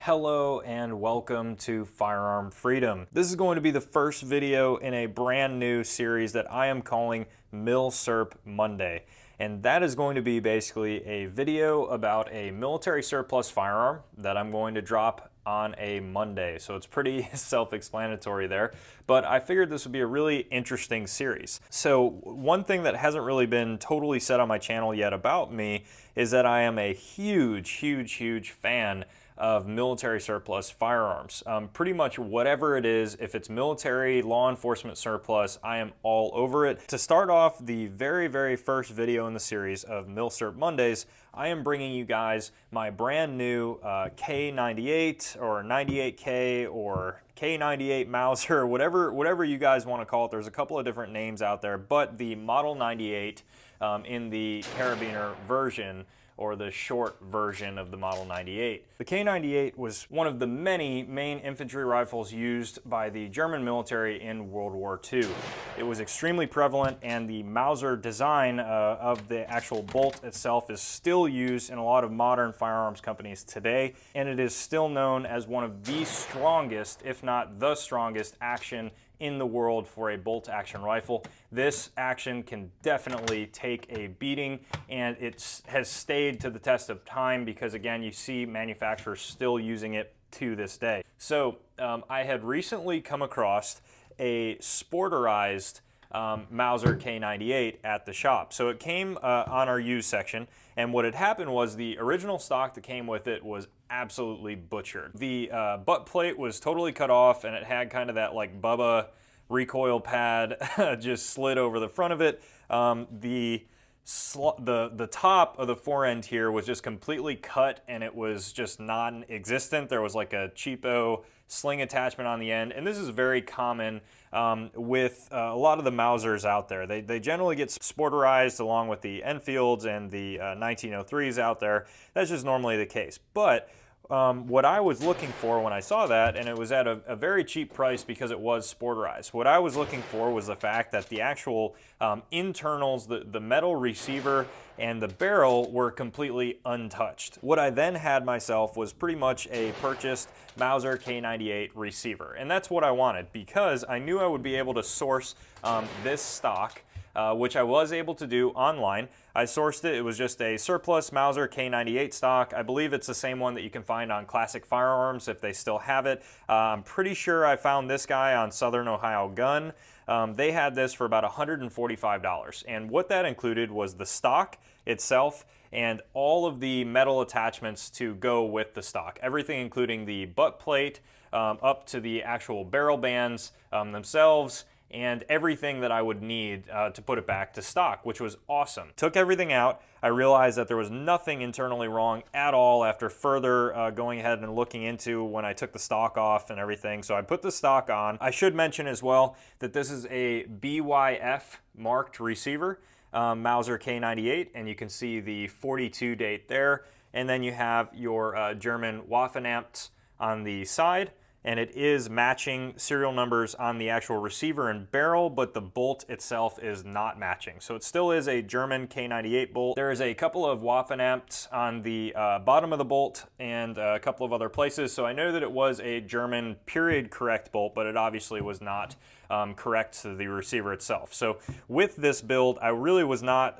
Hello and welcome to Firearm Freedom. This is going to be the first video in a brand new series that I am calling Mil-surp Monday. And that is going to be basically a video about a military surplus firearm that I'm going to drop on a Monday. So it's pretty self-explanatory there, but I figured this would be a really interesting series. So one thing that hasn't really been totally said on my channel yet about me is that I am a huge fan of military surplus firearms. Pretty much whatever it is, if it's military, law enforcement surplus, I am all over it. To start off the very first video in the series of Mil-surp Mondays, I am bringing you guys my brand new K98 or 98K or K98 Mauser, whatever you guys want to call it. There's a couple of different names out there, but the Model 98 in the carabiner version, or the short version of the Model 98. The K98 was one of the many main infantry rifles used by the German military in World War II. It was extremely prevalent, and the Mauser design of the actual bolt itself is still used in a lot of modern firearms companies today, and it is still known as one of the strongest, if not the strongest, action in the world for a bolt action rifle. This action can definitely take a beating, and it has stayed to the test of time because, again, you see manufacturers still using it to this day. So I had recently come across a sporterized Mauser K98 at the shop. So it came on our used section, and what had happened was the original stock that came with it was absolutely butchered. The butt plate was totally cut off, and it had kind of that like Bubba recoil pad just slid over the front of it. The top of the fore end here was just completely cut, and it was just non-existent. There was like a cheapo sling attachment on the end, and this is very common with a lot of the Mausers out there. They generally get sporterized along with the Enfields and the 1903s out there. That's just normally the case. But what I was looking for when I saw that, and it was at a very cheap price because it was sporterized, what I was looking for was the fact that the actual internals, the metal receiver and the barrel were completely untouched. What I then had myself was pretty much a purchased Mauser K98 receiver, and that's what I wanted because I knew I would be able to source this stock, which I was able to do online. I sourced it. It was just a surplus Mauser K98 stock. I believe it's the same one that you can find on Classic Firearms if they still have it. I'm pretty sure I found this guy on Southern Ohio Gun. They had this for about $145, and what that included was the stock itself and all of the metal attachments to go with the stock. Everything including the butt plate up to the actual barrel bands themselves, and everything that I would need to put it back to stock, which was awesome. Took everything out. I realized that there was nothing internally wrong at all after further going ahead and looking into when I took the stock off and everything. So I put the stock on. I should mention as well that this is a BYF marked receiver, Mauser K98, and you can see the 42 date there. And then you have your German Waffenamts on the side, and it is matching serial numbers on the actual receiver and barrel, but the bolt itself is not matching. So it still is a German K98 bolt. There is a couple of Waffenamts on the bottom of the bolt and a couple of other places, so I know that it was a German period correct bolt, but it obviously was not correct to the receiver itself. So with this build, I really was not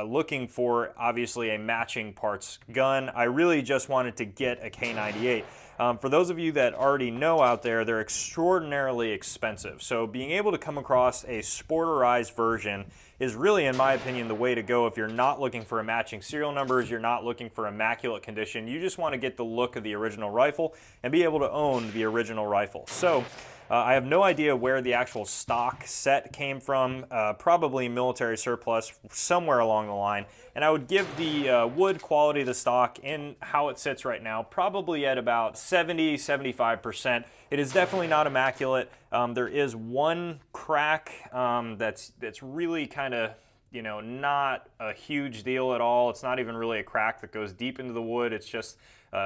looking for, obviously, a matching parts gun. I really just wanted to get a K98. For those of you that already know out there, they're extraordinarily expensive. So being able to come across a sporterized version is really, in my opinion, the way to go if you're not looking for a matching serial numbers, you're not looking for immaculate condition, you just want to get the look of the original rifle and be able to own the original rifle. So I have no idea where the actual stock set came from, probably military surplus somewhere along the line, and I would give the wood quality of the stock in how it sits right now probably at about 70–75%. It is definitely not immaculate. There is one crack that's really kind of, you know, not a huge deal at all. It's not even really a crack that goes deep into the wood. It's just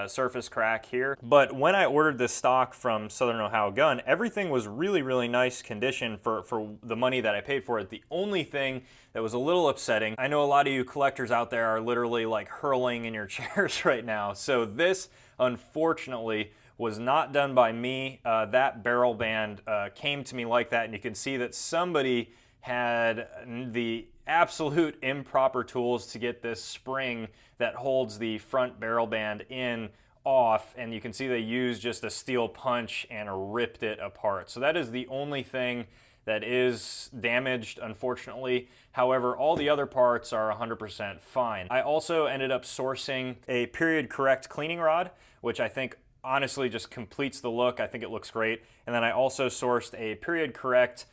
surface crack here. But when I ordered this stock from Southern Ohio Gun, everything was really nice condition for the money that I paid for it. The only thing that was a little upsetting, I know a lot of you collectors out there are literally like hurling in your chairs right now. So this unfortunately was not done by me. That barrel band came to me like that, and you can see that somebody had the absolute improper tools to get this spring that holds the front barrel band in off, and you can see they used just a steel punch and ripped it apart. So that is the only thing that is damaged, unfortunately. However, all the other parts are 100% fine. I also ended up sourcing a period correct cleaning rod, which I think honestly just completes the look. I think it looks great. And then I also sourced a period correct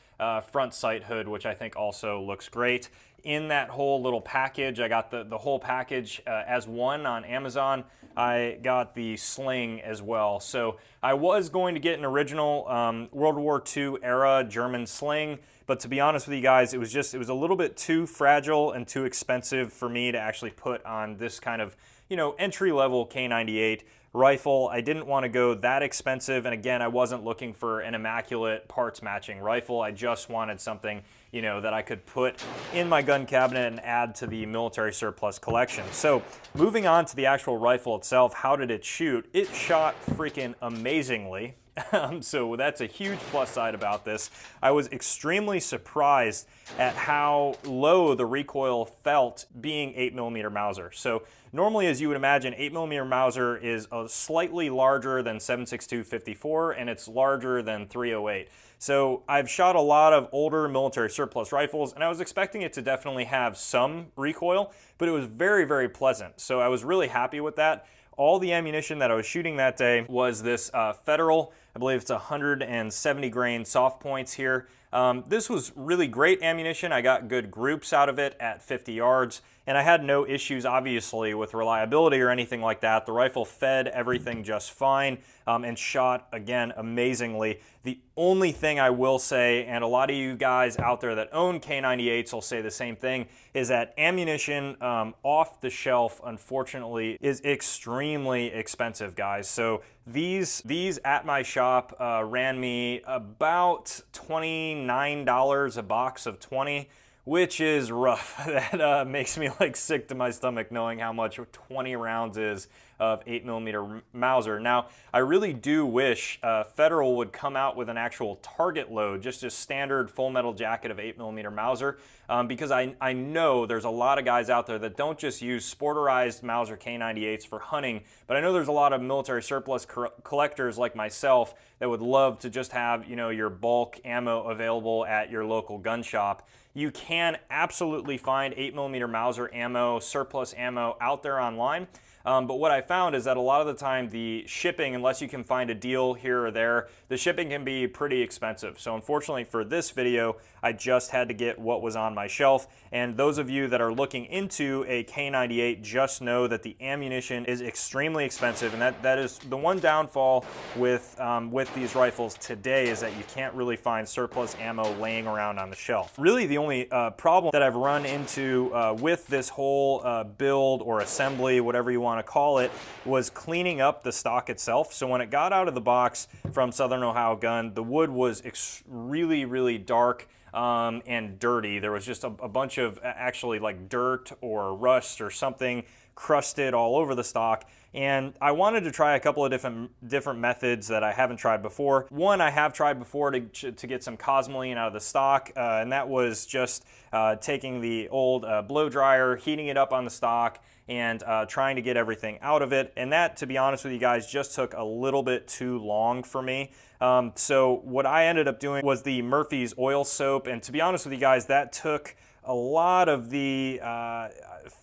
front sight hood, which I think also looks great. In that whole little package, I got the whole package as one on Amazon. I got the sling as well. So I was going to get an original World War II era German sling, but to be honest with you guys, it was a little bit too fragile and too expensive for me to actually put on this kind of, entry-level K98 rifle. I didn't want to go that expensive, and again, I wasn't looking for an immaculate parts matching rifle. I just wanted something, that I could put in my gun cabinet and add to the military surplus collection. So moving on to the actual rifle itself, how did it shoot? It shot freaking amazingly. So that's a huge plus side about this. I was extremely surprised at how low the recoil felt being 8mm Mauser. So normally, as you would imagine, 8mm Mauser is slightly larger than 7.62 54, and it's larger than 308. So I've shot a lot of older military surplus rifles, and I was expecting it to definitely have some recoil, but it was very, very pleasant. So I was really happy with that. All the ammunition that I was shooting that day was this Federal, I believe it's 170 grain soft points here. This was really great ammunition. I got good groups out of it at 50 yards, and I had no issues, obviously, with reliability or anything like that. The rifle fed everything just fine and shot, again, amazingly. The only thing I will say, and a lot of you guys out there that own K98s will say the same thing, is that ammunition off the shelf, unfortunately, is extremely expensive, guys. So these at my shop ran me about $29 a box of 20, which is rough. That makes me like sick to my stomach knowing how much 20 rounds is of 8mm Mauser. Now, I really do wish Federal would come out with an actual target load, just a standard full metal jacket of 8mm Mauser, because I know there's a lot of guys out there that don't just use sporterized Mauser K98s for hunting, but I know there's a lot of military surplus collectors like myself that would love to just have, your bulk ammo available at your local gun shop. You can absolutely find 8mm Mauser ammo, surplus ammo out there online. But what I found is that a lot of the time the shipping, unless you can find a deal here or there, the shipping can be pretty expensive. So unfortunately for this video, I just had to get what was on my shelf. And those of you that are looking into a K98, just know that the ammunition is extremely expensive. And that is the one downfall with these rifles today, is that you can't really find surplus ammo laying around on the shelf. Really the only problem that I've run into with this whole build or assembly, whatever you want to call it, was cleaning up the stock itself. So when it got out of the box from Southern Ohio Gun, the wood was really, really dark and dirty. There was just a bunch of actually like dirt or rust or something crusted all over the stock. And I wanted to try a couple of different methods that I haven't tried before. One I have tried before to get some cosmoline out of the stock, and that was just taking the old blow dryer, heating it up on the stock, and trying to get everything out of it. And that, to be honest with you guys, just took a little bit too long for me. So what I ended up doing was the Murphy's oil soap, and to be honest with you guys, that took a lot of the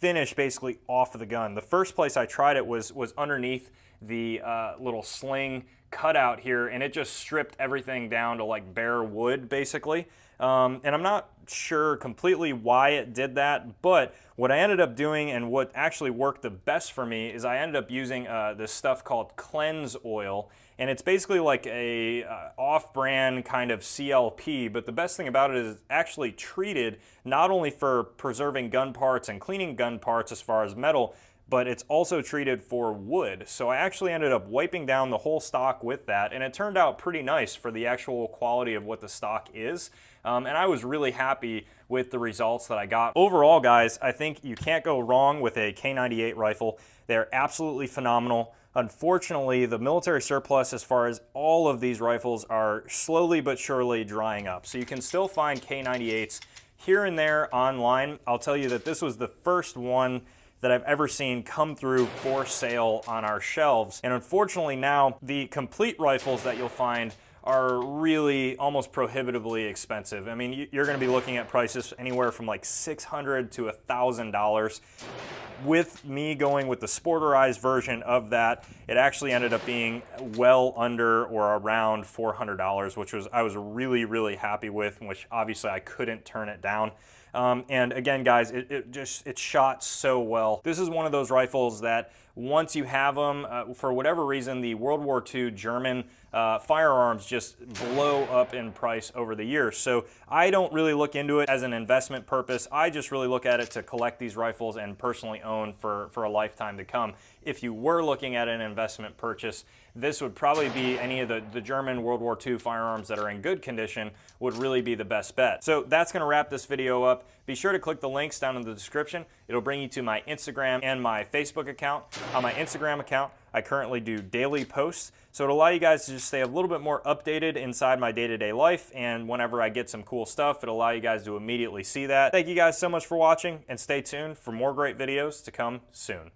finish basically off of the gun. The first place I tried it was underneath the little sling cutout here, and it just stripped everything down to like bare wood basically. And I'm not sure completely why it did that, but what I ended up doing and what actually worked the best for me is I ended up using this stuff called cleanse oil, and it's basically like a off-brand kind of CLP, but the best thing about it is it's actually treated not only for preserving gun parts and cleaning gun parts as far as metal, but it's also treated for wood. So I actually ended up wiping down the whole stock with that, and it turned out pretty nice for the actual quality of what the stock is. And I was really happy with the results that I got. Overall, guys, I think you can't go wrong with a K98 rifle. They're absolutely phenomenal. Unfortunately, the military surplus as far as all of these rifles are slowly but surely drying up. So you can still find K98s here and there online. I'll tell you that this was the first one that I've ever seen come through for sale on our shelves. And unfortunately now, the complete rifles that you'll find are really almost prohibitively expensive. I mean, you're gonna be looking at prices anywhere from like $600 to $1,000. With me going with the sporterized version of that, it actually ended up being well under or around $400, which I was really, really happy with, which obviously I couldn't turn it down. And again, guys, it shot so well. This is one of those rifles that once you have them, for whatever reason, the World War II German firearms just blow up in price over the years. So I don't really look into it as an investment purpose. I just really look at it to collect these rifles and personally own for a lifetime to come. If you were looking at an investment purchase, this would probably be any of the German World War II firearms that are in good condition would really be the best bet. So that's gonna wrap this video up. Be sure to click the links down in the description. It'll bring you to my Instagram and my Facebook account. On my Instagram account, I currently do daily posts, so it'll allow you guys to just stay a little bit more updated inside my day-to-day life, and whenever I get some cool stuff, it'll allow you guys to immediately see that. Thank you guys so much for watching, and stay tuned for more great videos to come soon.